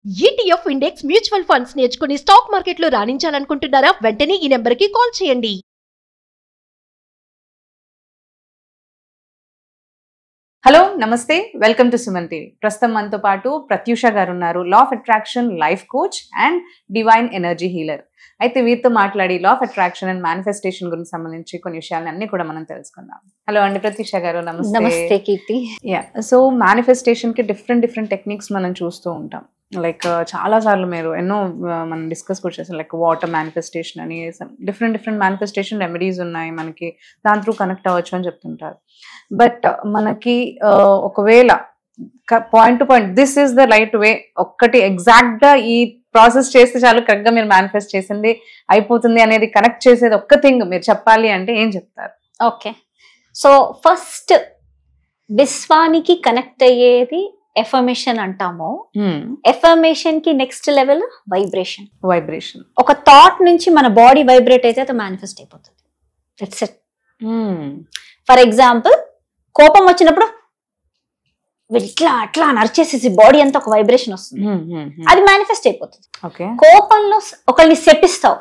ETF index mutual funds నేర్చుకుని stock మార్కెట్లో రాణించాలనుకుంటున్నారా? వెంటనే ఈ నెంబర్కి కాల్ చేయండి. హలో నమస్తే, వెల్కమ్ టు సుమన్ టీవీ. ప్రస్తుతం మనతో పాటు ప్రత్యూష గారు ఉన్నారు, law of attraction life coach and divine energy healer. అయితే వీరితో మాట్లాడి law of attraction and manifestation గురించి సంబంధించి కొన్ని విషయాలు అన్ని కూడా మనం తెలుసుకుందాం. హలో అండి ప్రత్యూష గారు, నమస్తే. నమస్తే కీర్తి. సో మేనిఫెస్టేషన్ కి డిఫరెంట్ టెక్నిక్స్ మనం చూస్తూ ఉంటాం. లైక్ చాలా సార్లు మీరు ఎన్నో మనం డిస్కస్ కూడా చేసాం. లైక్ వాటర్ మేనిఫెస్టేషన్ అని డిఫరెంట్ మేనిఫెస్టేషన్ రెమెడీస్ ఉన్నాయి మనకి, దాని త్రూ కనెక్ట్ అవ్వచ్చు అని చెప్తుంటారు. బట్ మనకి ఒకవేళ point to point this is the right way, ఒక్కటి ఎగ్జాక్ట్ గా ఈ ప్రాసెస్ చేస్తే చాలు కరెక్ట్ గా మీరు మేనిఫెస్ట్ చేసింది అయిపోతుంది అనేది కనెక్ట్ చేసేది ఒక్క థింగ్ మీరు చెప్పాలి అంటే ఏం చెప్తారు? ఓకే, సో ఫస్ట్ విశ్వానికి కనెక్ట్ అయ్యేది ఎఫర్మేషన్ అంటాము. ఎఫర్మేషన్ కి నెక్స్ట్ లెవెల్ వైబ్రేషన్. ఒక థాట్ నుంచి మన బాడీ వైబ్రేట్ అయితే అది మేనిఫెస్ట్ అయిపోతుంది. That's it. ఫర్ ఎగ్జాంపుల్, కోపం వచ్చినప్పుడు ఇట్లా అట్లా నరిచేసేసి బాడీ అంతా ఒక వైబ్రేషన్ వస్తుంది, అది మేనిఫెస్ట్ అయిపోతుంది. కోపంలో ఒకరిని శపిస్తావు,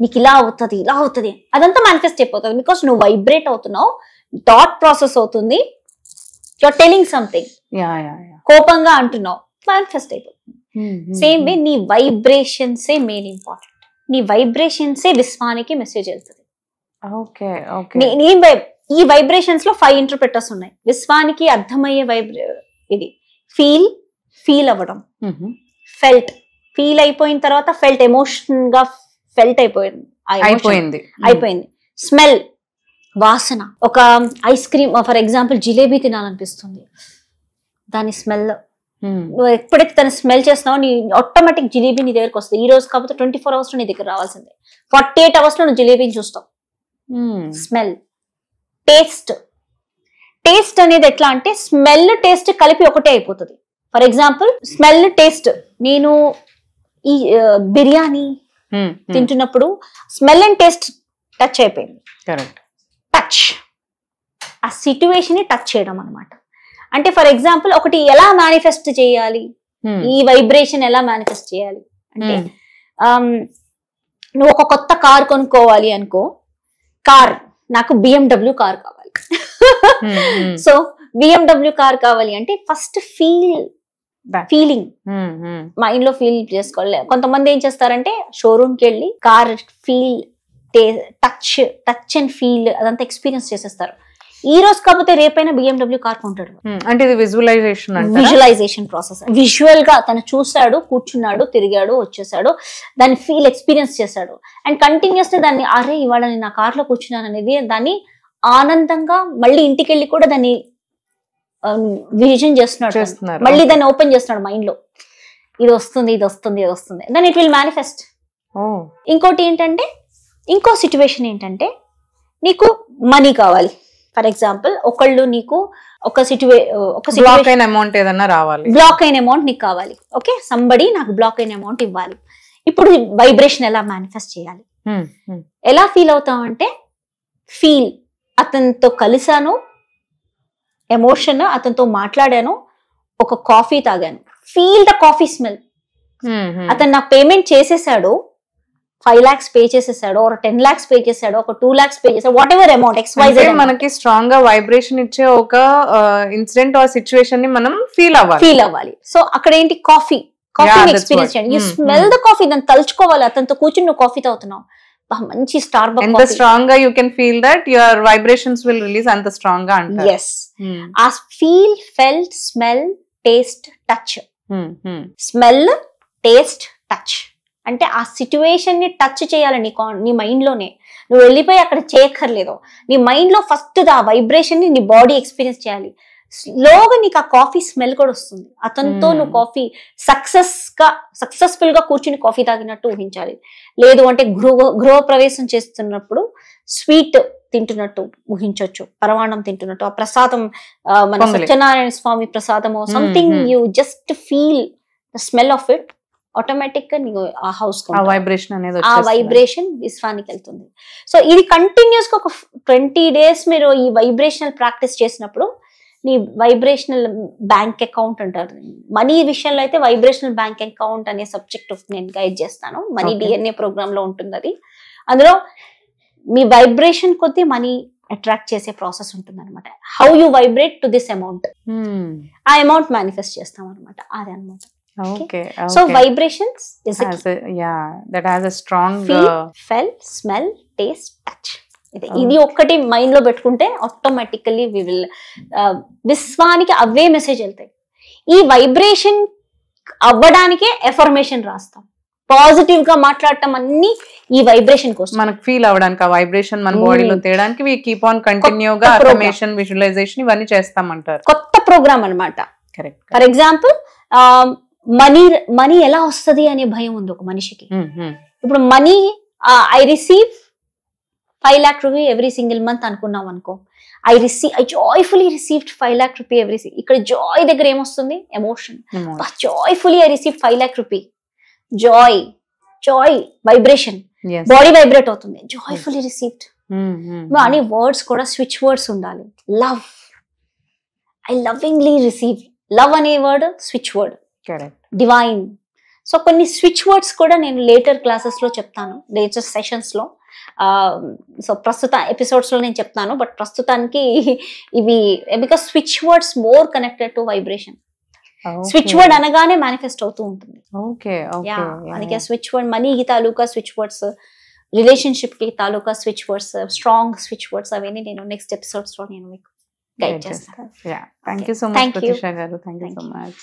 నీకు ఇలా అవుతుంది, అదంతా మేనిఫెస్ట్ అయిపోతుంది. బికాస్ నువ్వు వైబ్రేట్ అవుతున్నావు, థాట్ ప్రాసెస్ అవుతుంది, యూఆర్ టెలింగ్ సంథింగ్, కోపంగా అంటున్నావు, మేనిఫెస్ట్ అయిపోతుంది. సేమ్ వే నీ వైబ్రేషన్సే మెయిన్ ఇంపార్టెంట్. నీ వైబ్రేషన్సే విశ్వానికి మెసేజ్ వెళ్తుంది. ఈ వైబ్రేషన్స్ లో 5 ఇంటర్ప్రెటర్స్ ఉన్నాయి. విశ్వానికి అర్థమయ్యే ఇది ఫీల్ అవ్వడం, ఫీల్ అయిపోయిన తర్వాత ఫెల్ట్, ఎమోషన్ గా ఫెల్ట్ అయిపోయింది. స్మెల్, వాసన. ఒక ice cream for example jalebi తినాలనిపిస్తుంది, దాని స్మెల్. నువ్వు ఎప్పుడైతే దాన్ని స్మెల్ చేస్తున్నావు, నీ ఆటోమేటిక్ జిలేబీ నీ దగ్గరకు వస్తుంది. ఈ రోజు కాకపోతే 24 hours లో నీ దగ్గర రావాల్సిందే. 48 hours లో నువ్వు జిలేబీని చూస్తావు. స్మెల్. టేస్ట్ అనేది ఎట్లా అంటే స్మెల్ టేస్ట్ కలిపి ఒకటే అయిపోతుంది. ఫర్ ఎగ్జాంపుల్ స్మెల్ టేస్ట్, నేను ఈ బిర్యానీ తింటున్నప్పుడు స్మెల్ అండ్ టేస్ట్ టచ్ అయిపోయింది. టచ్, ఆ సిట్యువేషన్ ని టచ్ చేయడం అనమాట. అంటే ఫర్ ఎగ్జాంపుల్ ఒకటి ఎలా మేనిఫెస్ట్ చేయాలి, ఈ వైబ్రేషన్ ఎలా మేనిఫెస్ట్ చేయాలి అంటే, నువ్వు ఒక కొత్త కార్ కొనుక్కోవాలి అనుకో, నాకు BMW కార్ కావాలి. సో BMW కార్ కావాలి అంటే ఫస్ట్ ఫీలింగ్ మైండ్ లో ఫీల్ చేసుకోవాలి. కొంతమంది ఏం చేస్తారంటే షోరూమ్ కి వెళ్ళి car feel, touch and feel అదంతా ఎక్స్పీరియన్స్ చేసేస్తారు. ఈ రోజు కాకపోతే రేపైనా BMW కార్ కొంటాడు. అంటే ఇది విజువలైజేషన్ ప్రాసెస్. విజువల్ గా తను చూసాడు, కూర్చున్నాడు, తిరిగాడు, వచ్చేసాడు, దాన్ని ఫీల్ ఎక్స్పీరియన్స్ చేశాడు. అండ్ కంటిన్యూస్ దాన్ని అరే ఇవాళ నేను నా కార్ లో కూర్చున్నాను అనేది దాన్ని ఆనందంగా మళ్ళీ ఇంటికి వెళ్ళి కూడా దాన్ని విజన్ చేస్తున్నాడు, మళ్ళీ దాన్ని ఓపెన్ చేస్తున్నాడు మైండ్ లో. ఇది వస్తుంది దెన్ ఇట్ విల్ మేనిఫెస్ట్. ఇంకోటి ఏంటంటే, ఇంకో సిచ్యువేషన్ ఏంటంటే, నీకు మనీ కావాలి. ఫర్ ఎగ్జాంపుల్ ఒకళ్ళు నీకు బ్లాక్ అయిన అమౌంట్ నీకు కావాలి. ఓకే, సంబడి నాకు బ్లాక్ అయిన అమౌంట్ ఇవ్వాలి. ఇప్పుడు వైబ్రేషన్ ఎలా మేనిఫెస్ట్ చేయాలి, ఎలా ఫీల్ అవుతాం అంటే, అతనితో కలిసాను, ఎమోషన్, అతనితో మాట్లాడాను, ఒక కాఫీ తాగాను, ఫీల్ ద కాఫీ స్మెల్. అతను నాకు పేమెంట్ చేసేసాడు, 5 lakhs పే చేసేసాడు, ఒక 10 lakhs పే చేసాడు, ఒక 2 lakhs పే చేసాడు, వాట్ ఎవర్ అమౌంట్ XYZ. మనకి స్ట్రాంగ్ గా వైబ్రేషన్ ఇచ్చే ఒక ఇన్సిడెంట్ ఆర్ సిచ్యువేషన్ ని మనం ఫీల్ అవ్వాలి. సో అక్కడ ఏంటి, కాఫీ ఎక్స్పీరియన్స్ చేయండి. యూ స్మెల్ ద కాఫీ, దాన్ని తలుచుకోవాలి. అతనితో కూర్చుని నువ్వు కాఫీ తాగుతున్నావు, మంచి స్టార్ బక్స్. ఎంత స్ట్రాంగ్ గా you can feel that your vibrations will release, అంత స్ట్రాంగ్ గా అంటారు. yes ఆ feel, felt, smell, taste, touch. Smell, taste, touch అంటే ఆ సిచ్యువేషన్ ని టచ్ చేయాలి నీ మైండ్ లోనే. నువ్వు వెళ్ళిపోయి అక్కడ చేయక్కర్లేదు, నీ మైండ్ లో ఫస్ట్ ఆ వైబ్రేషన్ ని నీ బాడీ ఎక్స్పీరియన్స్ చేయాలి. స్లోగా నీకు ఆ కాఫీ స్మెల్ కూడా వస్తుంది. అతనితో నువ్వు కాఫీ సక్సెస్ఫుల్ గా కూర్చుని కాఫీ తాగినట్టు ఊహించాలి. లేదు అంటే గృహ ప్రవేశం చేస్తున్నప్పుడు స్వీట్ తింటున్నట్టు ఊహించవచ్చు, పరమాణం తింటున్నట్టు. ఆ ప్రసాదం మన సత్యనారాయణ స్వామి ప్రసాదము, something you just feel the smell of it. Automatic గా నీకు ఆ హౌస్ వైబ్రేషన్ విశ్వానికి వెళ్తుంది. సో ఇది కంటిన్యూస్ గా ఒక 20 days మీరు ఈ వైబ్రేషనల్ ప్రాక్టీస్ చేసినప్పుడు నీ వైబ్రేషనల్ బ్యాంక్ అకౌంట్ అంటారు. మనీ విషయంలో అయితే వైబ్రేషనల్ బ్యాంక్ అకౌంట్ అనే సబ్జెక్ట్ నేను గైడ్ చేస్తాను. మనీ DNA ప్రోగ్రామ్ లో ఉంటుంది అది. అందులో మీ వైబ్రేషన్ కొద్దీ మనీ అట్రాక్ట్ చేసే ప్రాసెస్ ఉంటుంది అనమాట. How you vibrate to this amount, ఆ అమౌంట్ మేనిఫెస్ట్ చేస్తాం అనమాట. అది అనమాట. So vibrations that has a strong feel, smell, taste, touch. ఇది ఒక్కటి మైండ్ లో పెట్టుకుంటే ఆటోమేటికల్లీ వి విల్ విశ్వానికి అవే మెసేజ్ వెళ్తాయి. ఈ వైబ్రేషన్ అవ్వడానికే ఎఫర్మేషన్ రాస్తాం. పాజిటివ్ గా మాట్లాడటం అన్ని ఈ వైబ్రేషన్ కోసం, మనకు ఫీల్ అవ్వడానికి, ఆ వైబ్రేషన్ మన బాడీలో తేడానికి వి కీప్ ఆన్ కంటిన్యూగా అఫర్మేషన్, విజువలైజేషన్ ఇవన్నీ చేస్తామంటారు. కొత్త ప్రోగ్రామ్ అన్నమాట. కరెక్ట్. ఫర్ ఎగ్జాంపుల్ మనీ ఎలా వస్తుంది అనే భయం ఉంది ఒక మనిషికి. ఇప్పుడు money I receive 5 lakh rupee every single month అనుకున్నాం అనుకో. I joyfully received 5 lakh rupee every. ఇక్కడ జాయ్ దగ్గర ఏమొస్తుంది? Emotion. Joyfully I receive 5 lakh rupee. Joy vibration, body vibrate అవుతుంది. జాయ్ఫుల్లీ రిసీవ్డ్ అని వర్డ్స్ కూడా స్విచ్ వర్డ్స్ ఉండాలి. Love, I lovingly receive. Love అనే word switch word. Divine. So కొన్ని switch words కూడా నేను లేటర్ క్లాసెస్ లో చెప్తాను, లేటర్ సెషన్స్ లో. సో ప్రస్తుత ఎపిసోడ్స్ లో నేను చెప్తాను, బట్ ప్రస్తుతానికి ఇవి because switch words more connected to vibration. Switch word అనగానే మేనిఫెస్ట్ అవుతూ ఉంటుంది. అందుకే స్విచ్ వర్డ్, మనీకి తాలూకా స్విచ్ వర్డ్స్, రిలేషన్షిప్ కి తాలూకా switch words, strong switch words అవన్నీ నేను నెక్స్ట్ ఎపిసోడ్స్ లో నేను మీకు గైడ్ చేస్తాను. Thank you so much Pratyusha garu. Thank you so much.